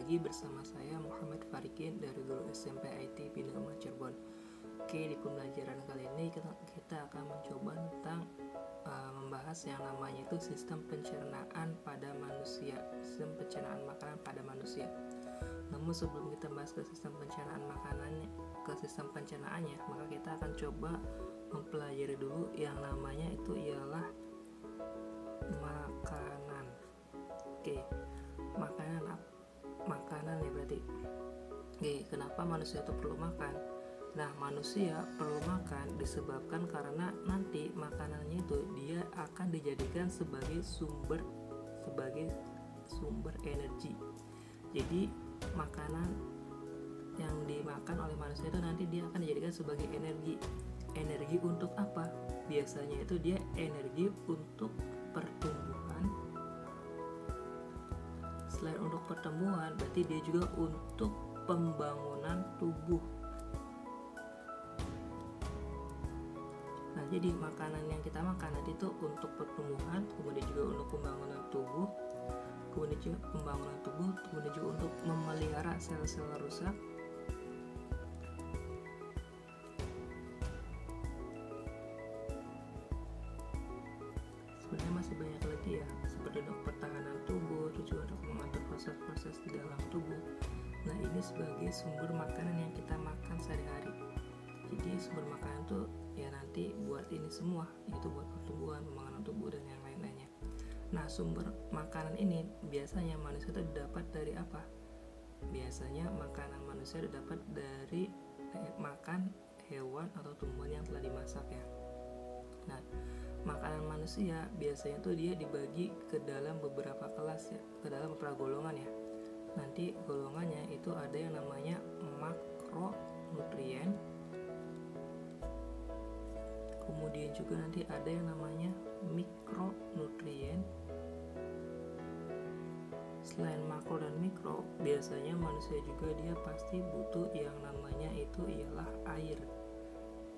lagi bersama saya Muhammad Farikin dari Guru SMP IT Bina Cirebon. Oke, di pembelajaran kali ini kita akan mencoba tentang membahas yang namanya itu sistem pencernaan pada manusia, sistem pencernaan makanan pada manusia. Namun sebelum kita bahas ke sistem pencernaan makanannya, ke sistem pencernaannya, maka kita akan coba mempelajari dulu yang namanya itu ialah makanan. Oke, makanan ya berarti. Oke, kenapa manusia itu perlu makan? Nah, manusia perlu makan disebabkan karena nanti makanannya itu dia akan dijadikan sebagai sumber energi. Jadi makanan yang dimakan oleh manusia itu nanti dia akan dijadikan sebagai energi. Energi untuk apa? Biasanya itu dia energi untuk pertumbuhan. Selain untuk pertumbuhan, berarti dia juga untuk pembangunan tubuh. Nah, jadi makanan yang kita makan nanti itu untuk pertumbuhan, kemudian juga untuk pembangunan tubuh, kemudian juga untuk memelihara sel-sel rusak. Sebenarnya masih banyak lagi ya, seperti untuk pertahanan tubuh, terus juga untuk mengatur proses-proses di dalam tubuh. Nah, ini sebagai sumber makanan yang kita makan sehari-hari. Jadi sumber makanan tuh ya nanti buat ini semua, yaitu buat pertumbuhan, pembangunan tubuh dan yang lain-lainnya. Nah, sumber makanan ini biasanya manusia itu didapat dari apa? Biasanya makanan manusia didapat dari makan hewan atau tumbuhan yang telah dimasak ya. Nah, makanan manusia biasanya tuh dia dibagi ke dalam beberapa kelas ya, ke dalam beberapa golongan ya. Nanti golongannya itu ada yang namanya makronutrien, kemudian juga nanti ada yang namanya mikronutrien. Selain makro dan mikro, biasanya manusia juga dia pasti butuh yang namanya itu ialah air.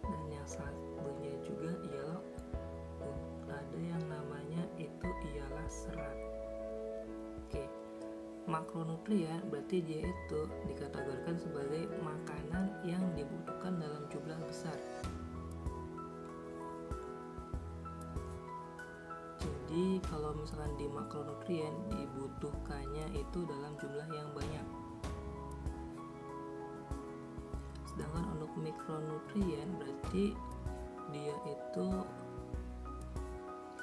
Dan yang satunya juga ialah ada yang namanya itu ialah serat. Oke, makronutrien berarti dia itu dikategorikan sebagai makanan yang dibutuhkan dalam jumlah besar. Jadi kalau misalkan di makronutrien dibutuhkannya itu dalam jumlah yang banyak. Sedangkan untuk mikronutrien berarti dia itu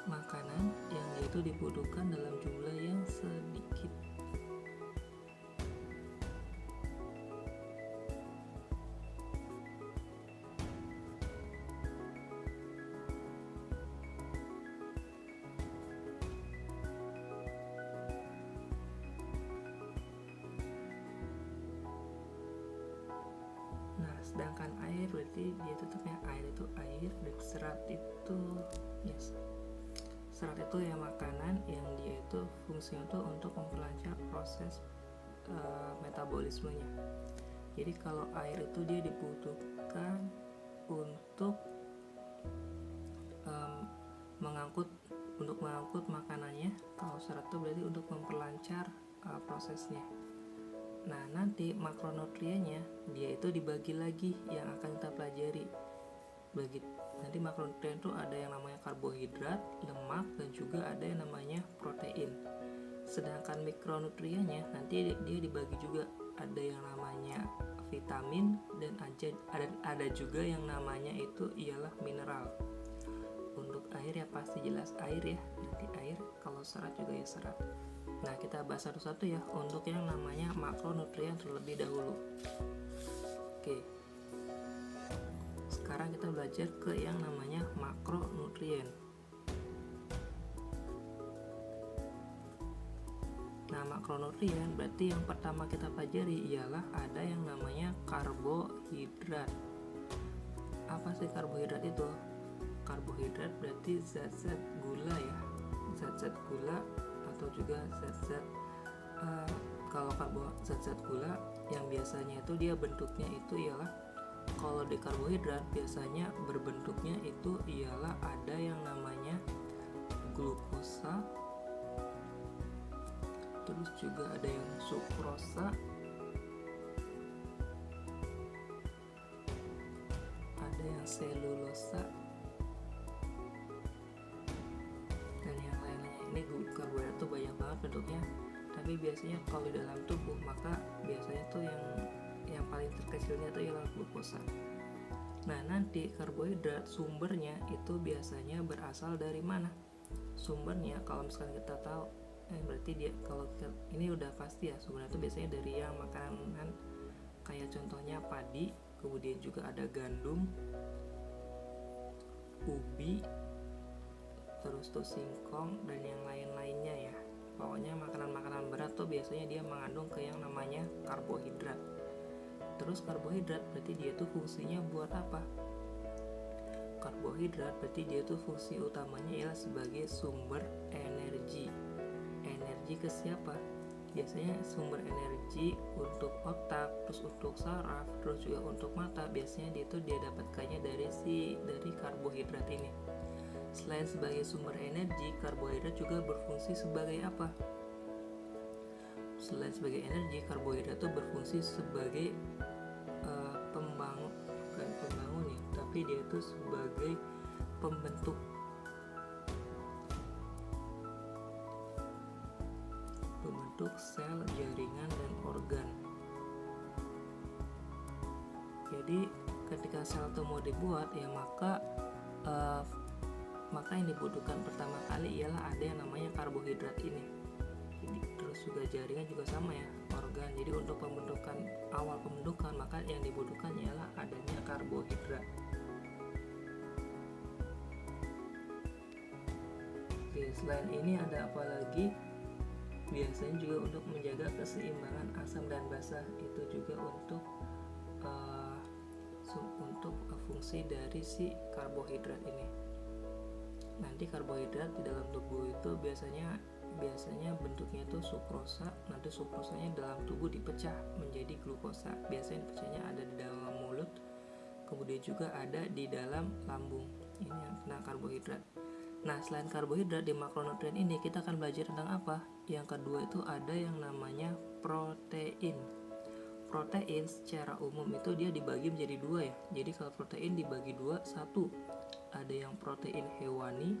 makanan yang itu dibutuhkan dalam jumlah yang sedikit. Nah, sedangkan air berarti dia tutupnya air dan serat itu serat itu ya makanan yang dia itu fungsinya itu untuk memperlancar proses metabolismenya. Jadi kalau air itu dia dibutuhkan untuk mengangkut makanannya. Kalau serat itu berarti untuk memperlancar prosesnya. Nah, nanti makronutriennya dia itu dibagi lagi yang akan kita pelajari. Nanti makronutrien itu ada yang namanya karbohidrat, lemak, dan juga ada yang namanya protein. Sedangkan mikronutriennya nanti dia dibagi juga, ada yang namanya vitamin dan ada juga yang namanya itu ialah mineral. Untuk air ya pasti jelas air ya, nanti air. Kalau serat juga ya serat. Nah, kita bahas satu-satu ya untuk yang namanya makronutrien terlebih dahulu. Oke. Sekarang kita belajar ke yang namanya makronutrien. Nah, makronutrien berarti yang pertama kita pelajari ialah ada yang namanya karbohidrat. Apa sih karbohidrat itu? Karbohidrat berarti zat-zat gula ya. Zat-zat gula atau juga zat-zat zat-zat gula yang biasanya itu dia bentuknya itu ialah, kalau di karbohidrat biasanya berbentuknya itu ialah ada yang namanya glukosa, terus juga ada yang sukrosa, ada yang selulosa, dan yang lainnya. Ini karbohidrat tuh banyak banget bentuknya, tapi biasanya kalau di dalam tubuh maka biasanya tuh yang paling terkecilnya tuh ialah glukosa. Nah, nanti karbohidrat sumbernya itu biasanya berasal dari mana? Sumbernya kalau misalkan kita tahu, berarti dia kalau ini udah pasti ya, sumbernya itu biasanya dari yang makanan kayak contohnya padi, kemudian juga ada gandum, ubi, terus tuh singkong dan yang lain-lainnya ya. Pokoknya makanan-makanan berat tuh biasanya dia mengandung ke yang namanya karbohidrat. Terus karbohidrat berarti dia tuh fungsinya buat apa? Karbohidrat berarti dia tuh fungsi utamanya ialah sebagai sumber energi. Energi ke siapa? Biasanya sumber energi untuk otak, terus untuk saraf, terus juga untuk mata. Biasanya dia dapatkannya dari karbohidrat ini. Selain sebagai sumber energi, karbohidrat juga berfungsi sebagai apa? Selain sebagai energi, karbohidrat itu berfungsi sebagai bukan pembangun ya, tapi dia itu sebagai pembentuk sel, jaringan, dan organ. Jadi ketika sel itu mau dibuat ya maka yang dibutuhkan pertama kali ialah ada yang namanya karbohidrat ini. Jadi, terus juga jaringan juga sama ya, organ. Jadi untuk awal pembentukan maka yang dibutuhkan ialah adanya karbohidrat. Oke, selain ini ada apa lagi? Biasanya juga untuk menjaga keseimbangan asam dan basa, itu juga untuk fungsi dari si karbohidrat ini. Nanti karbohidrat di dalam tubuh itu biasanya bentuknya itu sukrosa. Nanti sukrosanya dalam tubuh dipecah menjadi glukosa. Biasanya dipecahnya ada di dalam mulut, kemudian juga ada di dalam lambung. Ini yang tentang karbohidrat. Nah, selain karbohidrat di makronutrien ini kita akan belajar tentang apa? Yang kedua itu ada yang namanya protein. Protein secara umum itu dia dibagi menjadi dua ya. Jadi kalau protein dibagi dua, satu ada yang protein hewani,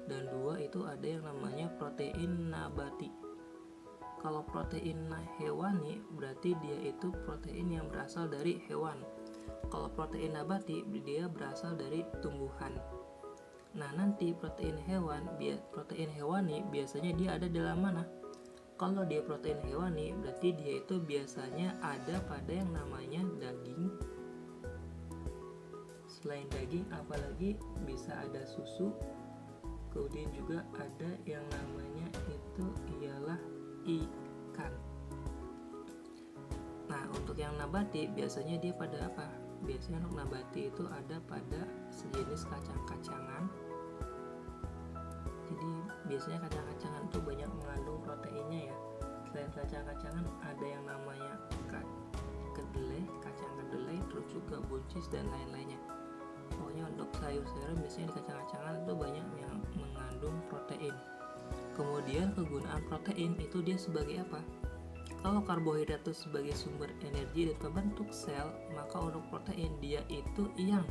dan dua itu ada yang namanya protein nabati. Kalau protein hewani berarti dia itu protein yang berasal dari hewan. Kalau protein nabati dia berasal dari tumbuhan. Nah, nanti protein hewani biasanya dia ada dalam mana? Kalau dia protein hewani berarti dia itu biasanya ada pada yang namanya daging. Selain daging apalagi bisa ada susu. Kemudian juga ada yang namanya itu ialah ikan. Nah, untuk yang nabati biasanya dia pada apa? Biasanya untuk nabati itu ada pada sejenis kacang-kacangan. Jadi biasanya kacang-kacangan itu banyak mengandung proteinnya ya. Selain kacang-kacangan ada yang namanya kacang kedelai, terus juga buncis dan lain-lainnya. Pokoknya untuk sayur-sayuran biasanya di kacang-kacangan itu banyak yang mengandung protein. Kemudian kegunaan protein itu dia sebagai apa? Kalau karbohidrat itu sebagai sumber energi dan pembentuk sel, maka untuk protein dia itu yang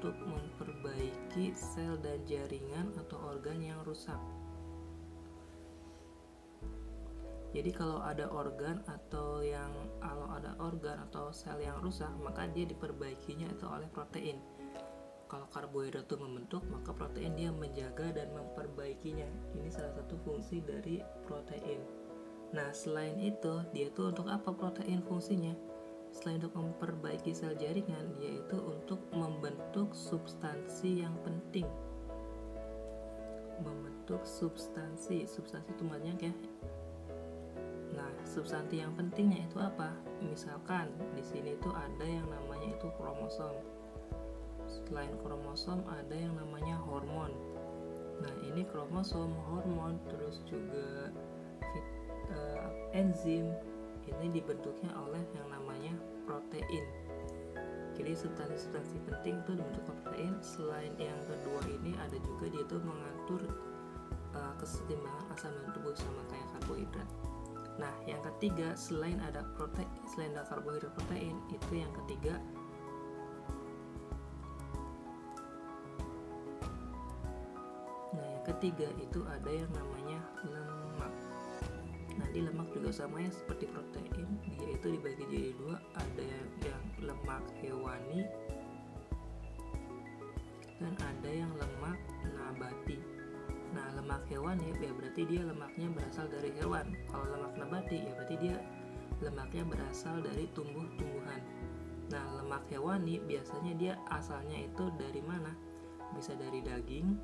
untuk memperbaiki sel dan jaringan atau organ yang rusak. Jadi kalau ada organ atau sel yang rusak, maka dia diperbaikinya itu oleh protein. Kalau karbohidrat itu membentuk, maka protein dia menjaga dan memperbaikinya. Ini salah satu fungsi dari protein. Nah, selain itu, dia itu untuk apa protein fungsinya? Selain untuk memperbaiki sel jaringan, dia itu untuk membentuk substansi yang penting. Membentuk substansi itu banyak ya. Nah, substansi yang pentingnya itu apa? Misalkan di sini tuh ada yang namanya itu kromosom. Selain kromosom ada yang namanya hormon. Nah, ini kromosom, hormon, terus juga enzim ini dibentuknya oleh yang namanya protein. Jadi substansi penting itu dibentuk protein. Selain yang kedua ini ada juga dia itu mengatur keseimbangan asam dalam tubuh sama kayak karbohidrat. Nah, yang ketiga selain ada karbohidrat protein, itu yang ketiga itu ada yang namanya lemak. Nah, di lemak juga sama ya seperti protein, dia itu dibagi jadi dua, ada yang lemak hewani dan ada yang lemak nabati. Nah, lemak hewani ya berarti dia lemaknya berasal dari hewan. Kalau lemak nabati ya berarti dia lemaknya berasal dari tumbuh-tumbuhan. Nah, lemak hewani biasanya dia asalnya itu dari mana? Bisa dari daging,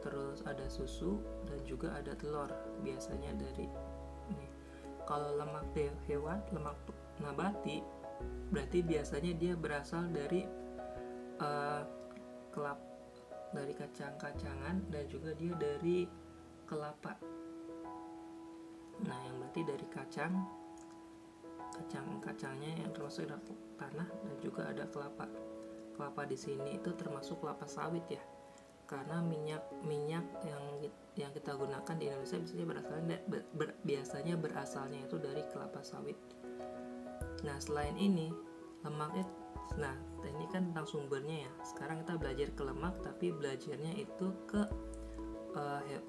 terus ada susu, dan juga ada telur. Biasanya dari ini. Kalau lemak hewan, lemak nabati, berarti biasanya dia berasal dari dari kacang-kacangan, dan juga dia dari kelapa. Nah, yang berarti dari kacang-kacangnya yang termasuk dari tanah, dan juga ada kelapa. Kelapa di sini itu termasuk kelapa sawit ya, karena minyak yang kita gunakan di Indonesia biasanya berasalnya itu dari kelapa sawit. Nah, selain ini lemaknya, nah ini kan tentang sumbernya ya. Sekarang kita belajar ke lemak, tapi belajarnya itu ke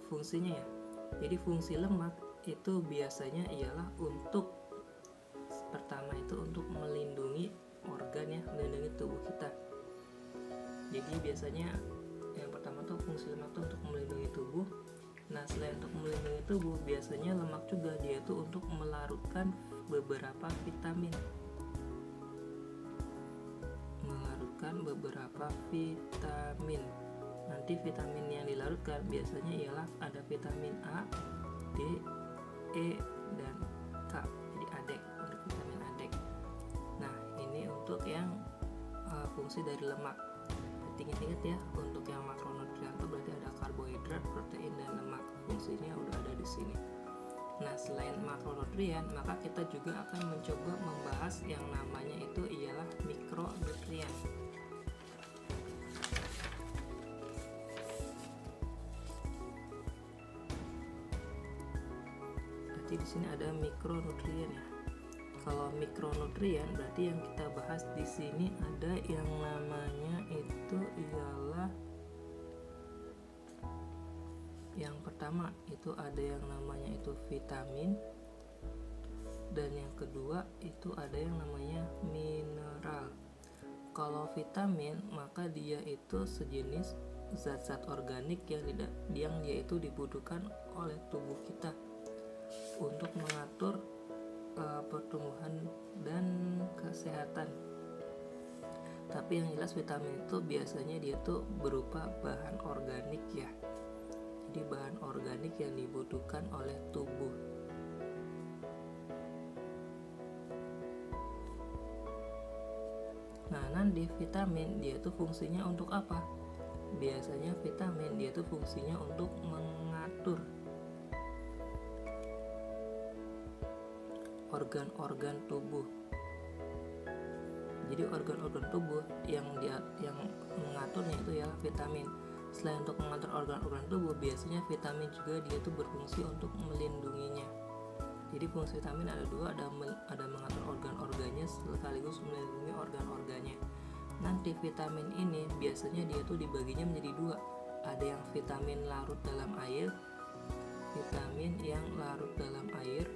fungsinya ya. Jadi fungsi lemak itu biasanya ialah untuk pertama itu untuk melindungi organ ya, melindungi tubuh kita. Jadi biasanya yang pertama tuh fungsi lemak tuh untuk melindungi tubuh. Nah, selain untuk melindungi tubuh, biasanya lemak juga dia itu untuk melarutkan beberapa vitamin. Nanti vitamin yang dilarutkan biasanya ialah ada vitamin A, D, E, dan K. Jadi ADEK, untuk vitamin ADEK. Nah, ini untuk yang fungsi dari lemak. Ingat ya, untuk yang makronutrien itu berarti ada karbohidrat, protein, dan lemak. Fungsinya udah ada di sini. Nah, selain makronutrien, maka kita juga akan mencoba membahas yang namanya itu ialah mikronutrien. Berarti di sini ada mikronutrien ya. Kalau mikronutrien berarti yang kita bahas di sini ada yang namanya itu ialah yang pertama itu ada yang namanya itu vitamin, dan yang kedua itu ada yang namanya mineral. Kalau vitamin maka dia itu sejenis zat-zat organik yang dia itu dibutuhkan oleh tubuh kita untuk mengatur pertumbuhan dan kesehatan. Tapi yang jelas vitamin itu biasanya dia tuh berupa bahan organik ya. Jadi bahan organik yang dibutuhkan oleh tubuh. Nah, nanti vitamin dia tuh fungsinya untuk apa? Biasanya vitamin dia tuh fungsinya untuk mengatur organ-organ tubuh. Jadi organ-organ tubuh yang mengaturnya itu ya vitamin. Selain untuk mengatur organ-organ tubuh, biasanya vitamin juga dia itu berfungsi untuk melindunginya. Jadi fungsi vitamin ada dua, ada mengatur organ-organnya sekaligus melindungi organ-organnya. Nanti vitamin ini biasanya dia tuh dibaginya menjadi dua. Ada yang vitamin larut dalam air, vitamin yang larut dalam air.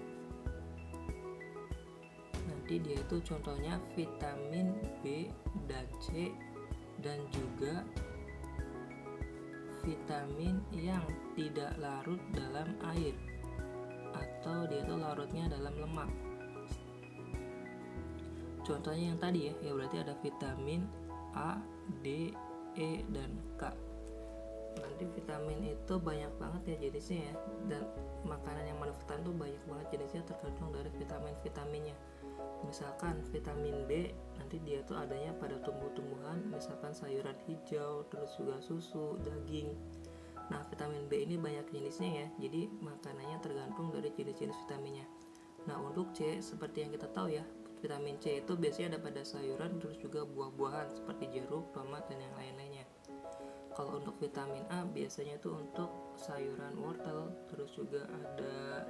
Nanti dia itu contohnya vitamin B dan C, dan juga vitamin yang tidak larut dalam air atau dia itu larutnya dalam lemak. Contohnya yang tadi ya berarti ada vitamin A, D, E, dan K. Nanti vitamin itu banyak banget ya jenisnya ya, dan makanan yang manfaatan tuh banyak banget jenisnya tergantung dari vitaminnya. Misalkan vitamin B nanti dia tuh adanya pada tumbuh-tumbuhan, misalkan sayuran hijau, terus juga susu, daging. Nah, vitamin B ini banyak jenisnya ya, jadi makanannya tergantung dari jenis-jenis vitaminnya. Nah, untuk C seperti yang kita tahu ya, vitamin C itu biasanya ada pada sayuran, terus juga buah-buahan seperti jeruk, tomat, dan yang lain-lainnya. Kalau untuk vitamin A biasanya itu untuk sayuran wortel, terus juga ada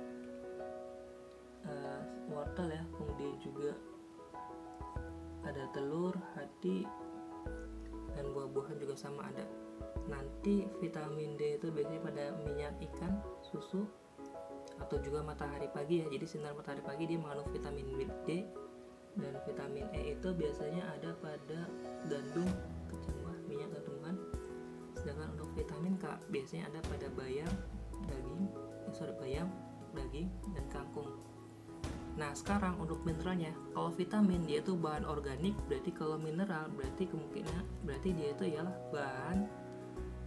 wortel ya, kemudian juga ada telur, hati, dan buah-buahan juga sama ada. Nanti vitamin D itu biasanya pada minyak ikan, susu, atau juga matahari pagi ya. Jadi sinar matahari pagi dia mengandung vitamin D. Dan vitamin E itu biasanya ada pada gandum, kacang, minyak dan tumbuhan. Sedangkan untuk vitamin K biasanya ada pada bayam, daging, dan kangkung. Nah sekarang untuk mineralnya, kalau vitamin dia itu bahan organik, berarti kalau mineral berarti dia itu ialah bahan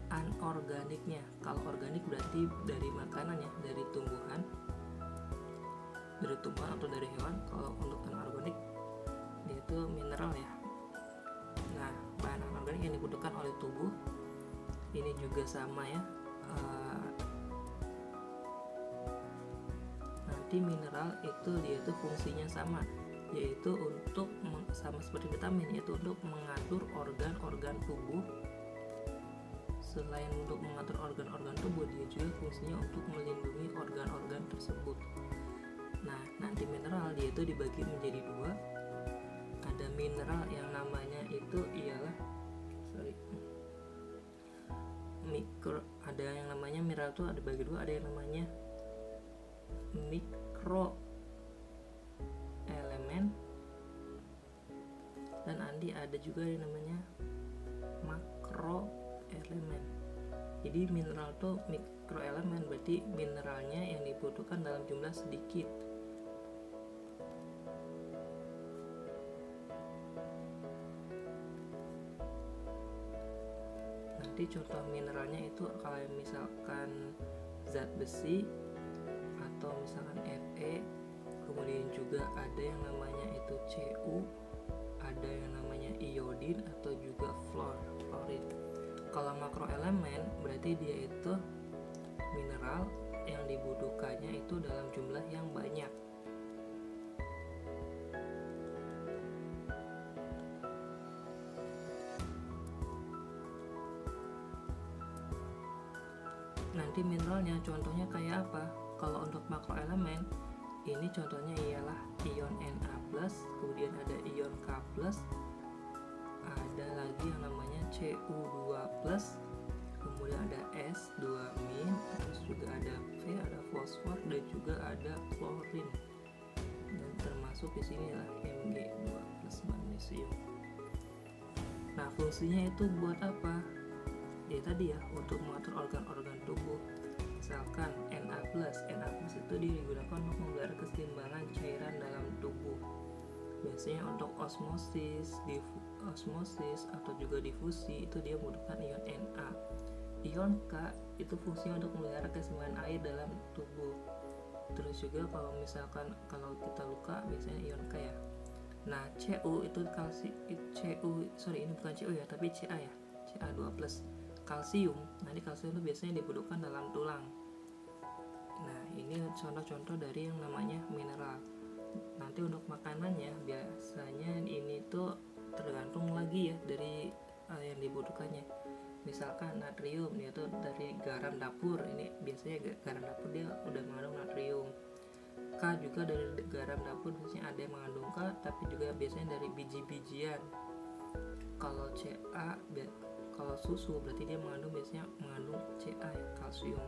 anorganiknya. Kalau organik berarti dari makanan ya, dari tumbuhan atau dari hewan. Kalau untuk anorganik dia itu mineral ya. Nah bahan anorganik yang dibutuhkan oleh tubuh ini juga sama ya. Nanti mineral itu dia itu fungsinya sama, yaitu untuk sama seperti vitamin, yaitu untuk mengatur organ-organ tubuh. Selain untuk mengatur organ-organ tubuh, dia juga fungsinya untuk melindungi organ-organ tersebut. Nah nanti mineral dia itu dibagi menjadi dua. Ada mineral yang namanya itu ialah ada yang namanya mineral itu ada bagi dua, ada yang namanya mikro elemen, dan ada juga yang namanya makro elemen. Jadi mineral itu mikro elemen berarti mineralnya yang dibutuhkan dalam jumlah sedikit. Nanti contoh mineralnya itu kalau misalkan zat besi atau misalkan Fe, kemudian juga ada yang namanya itu Cu, ada yang namanya iodin atau juga fluorid. Kalau makroelemen berarti dia itu mineral yang dibutuhkannya itu dalam jumlah yang banyak. Nanti mineralnya contohnya kayak apa? Kalau untuk makroelemen ini contohnya ialah ion Na+, kemudian ada ion K+, ada lagi yang namanya Cu2+, kemudian ada S2-, terus juga ada V, ada fosfor, dan juga ada klorin. Dan termasuk di sini lah Mg2+ magnesium. Nah, fungsinya itu buat apa? Ya tadi ya, untuk mengatur organ-organ tubuh. Misalkan Na+ itu digunakan untuk memelihara keseimbangan cairan dalam tubuh. Biasanya untuk osmosis atau juga difusi itu dia membutuhkan ion Na. Ion K itu fungsinya untuk memelihara keseimbangan air dalam tubuh. Terus juga kalau misalkan kalau kita luka biasanya ion K ya. Nah Cu itu ini bukan Cu ya, tapi Ca ya, Ca2+. Kalsium, nanti kalsium itu biasanya dibutuhkan dalam tulang. Nah ini contoh-contoh dari yang namanya mineral. Nanti untuk makanannya biasanya ini tuh tergantung lagi ya dari yang dibutuhkannya. Misalkan natrium dia tuh dari garam dapur, ini biasanya garam dapur dia udah mengandung natrium. K juga dari garam dapur biasanya ada yang mengandung K, tapi juga biasanya dari biji-bijian. Kalau kalau susu berarti dia biasanya mengandung Ca ya, kalsium.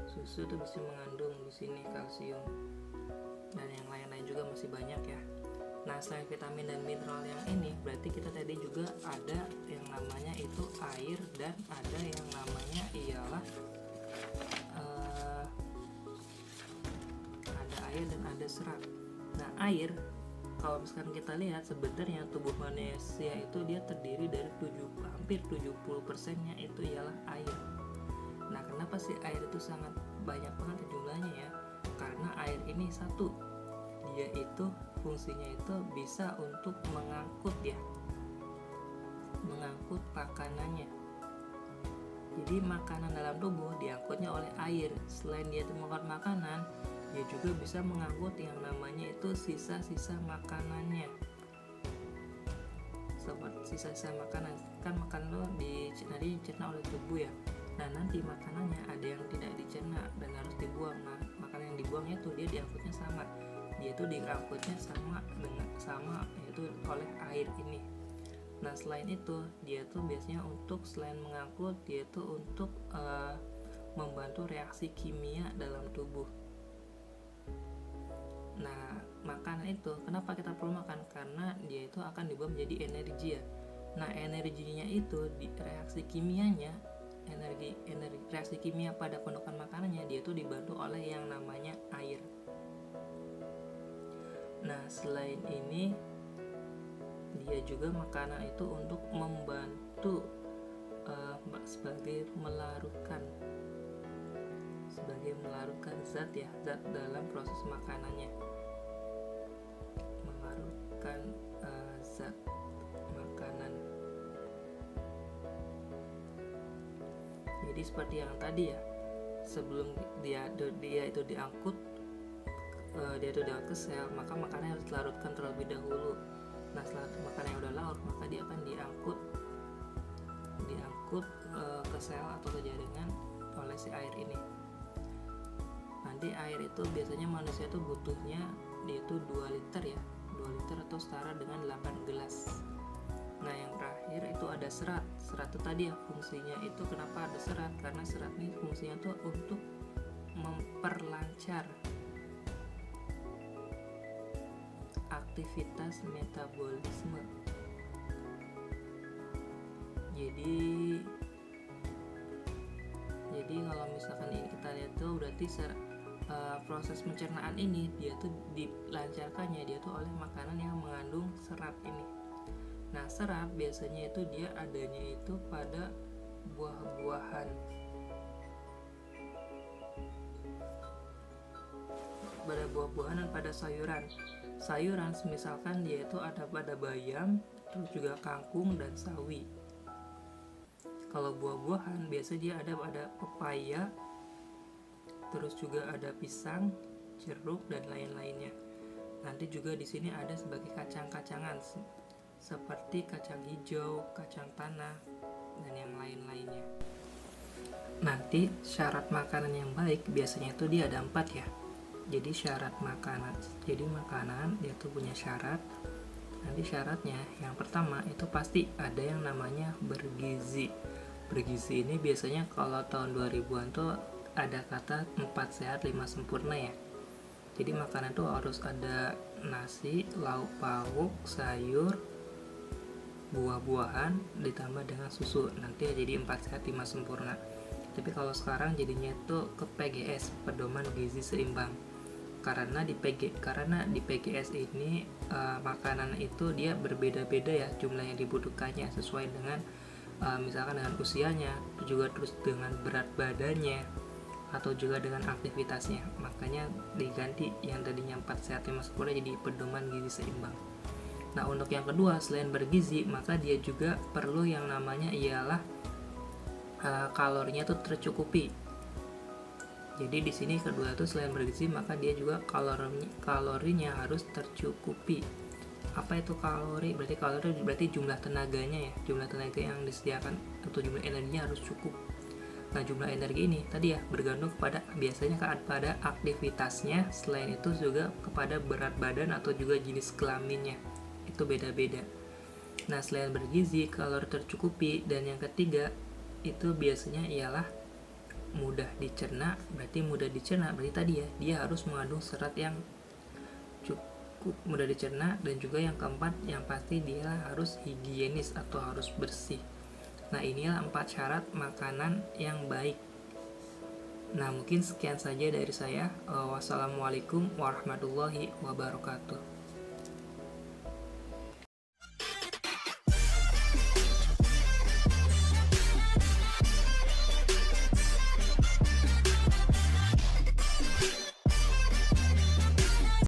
Susu itu bisa mengandung di sini kalsium. Dan yang lain-lain juga masih banyak ya. Nah selain vitamin dan mineral yang ini berarti kita tadi juga ada yang namanya itu air, dan ada yang namanya ialah ada air dan ada serat. Nah air, kalau misalkan kita lihat sebenarnya tubuh manusia itu dia terdiri dari hampir 70%-nya itu ialah air. Nah kenapa sih air itu sangat banyak banget jumlahnya ya? Karena air ini satu, dia itu fungsinya itu bisa untuk mengangkut makanannya. Jadi makanan dalam tubuh diangkutnya oleh air. Selain dia itu mengangkut makanan, dia juga bisa mengangkut yang namanya itu sisa-sisa makanannya. Seperti sisa-sisa makanan, kan makan lo dicerna oleh tubuh ya. Nah nanti makanannya ada yang tidak dicerna dan harus dibuang. Nah makanan yang dibuangnya tuh dia diangkutnya sama, dia tuh diangkutnya sama yaitu oleh air ini. Nah selain itu dia tuh biasanya untuk selain mengangkut, dia tuh untuk membantu reaksi kimia dalam tubuh. Nah makanan itu kenapa kita perlu makan, karena dia itu akan dibuat menjadi energi ya. Nah energinya itu di reaksi kimianya, energi reaksi kimia pada pendukan makanannya, dia itu dibantu oleh yang namanya air. Nah selain ini dia juga makanan itu untuk membantu sebagai melarutkan zat dalam proses makanannya, melarutkan zat makanan. Jadi seperti yang tadi ya, sebelum dia itu diangkut ke sel, maka makanannya harus dilarutkan terlebih dahulu. Nah setelah makanan yang udah larut, maka dia akan diangkut ke sel atau ke jaringan oleh si air ini. Nanti air itu biasanya manusia itu butuhnya yaitu 2 liter ya, 2 liter atau setara dengan 8 gelas. Nah yang terakhir itu ada serat. Serat itu tadi ya, fungsinya itu kenapa ada serat, karena serat ini fungsinya tuh untuk memperlancar aktivitas metabolisme. Jadi kalau misalkan ini kita lihat tuh berarti proses pencernaan ini dia tuh dilancarkannya dia tuh oleh makanan yang mengandung serat ini. Nah serat biasanya itu dia adanya itu pada buah-buahan, dan pada sayuran misalkan dia itu ada pada bayam, terus juga kangkung dan sawi. Kalau buah-buahan biasa dia ada pada pepaya, terus juga ada pisang, jeruk dan lain-lainnya. Nanti juga di sini ada sebagai kacang-kacangan seperti kacang hijau, kacang tanah dan yang lain-lainnya. Nanti syarat makanan yang baik biasanya itu dia ada 4 ya. Jadi syarat makanan, dia tuh punya syarat. Nanti syaratnya yang pertama itu pasti ada yang namanya bergizi. Bergizi ini biasanya kalau tahun 2000-an tuh ada kata 4 sehat 5 sempurna ya. Jadi makanan tuh harus ada nasi, lauk pauk, sayur, buah-buahan ditambah dengan susu. Nanti jadi 4 sehat 5 sempurna. Tapi kalau sekarang jadinya tuh ke PGS, pedoman gizi seimbang. Karena di PGS ini makanan itu dia berbeda-beda ya jumlah yang dibutuhkannya sesuai dengan misalkan dengan usianya, juga terus dengan berat badannya atau juga dengan aktivitasnya. Makanya diganti yang tadinya 4 sehat 5 sempurna jadi pedoman gizi seimbang. Nah untuk yang kedua, selain bergizi maka dia juga perlu yang namanya ialah kalorinya tuh tercukupi. Jadi di sini kedua itu selain bergizi maka dia juga kalorinya harus tercukupi. Apa itu kalori? Berarti jumlah tenaganya ya, jumlah tenaga yang disediakan atau jumlah energinya harus cukup. Nah jumlah energi ini tadi ya bergantung biasanya pada aktivitasnya, selain itu juga kepada berat badan atau juga jenis kelaminnya, itu beda-beda. Nah selain bergizi, kalori tercukupi, dan yang ketiga itu biasanya ialah mudah dicerna. Berarti tadi ya dia harus mengandung serat yang cukup mudah dicerna, dan juga yang keempat yang pasti dia harus higienis atau harus bersih. Nah inilah 4 syarat makanan yang baik. Nah mungkin sekian saja dari saya. Wassalamualaikum warahmatullahi wabarakatuh.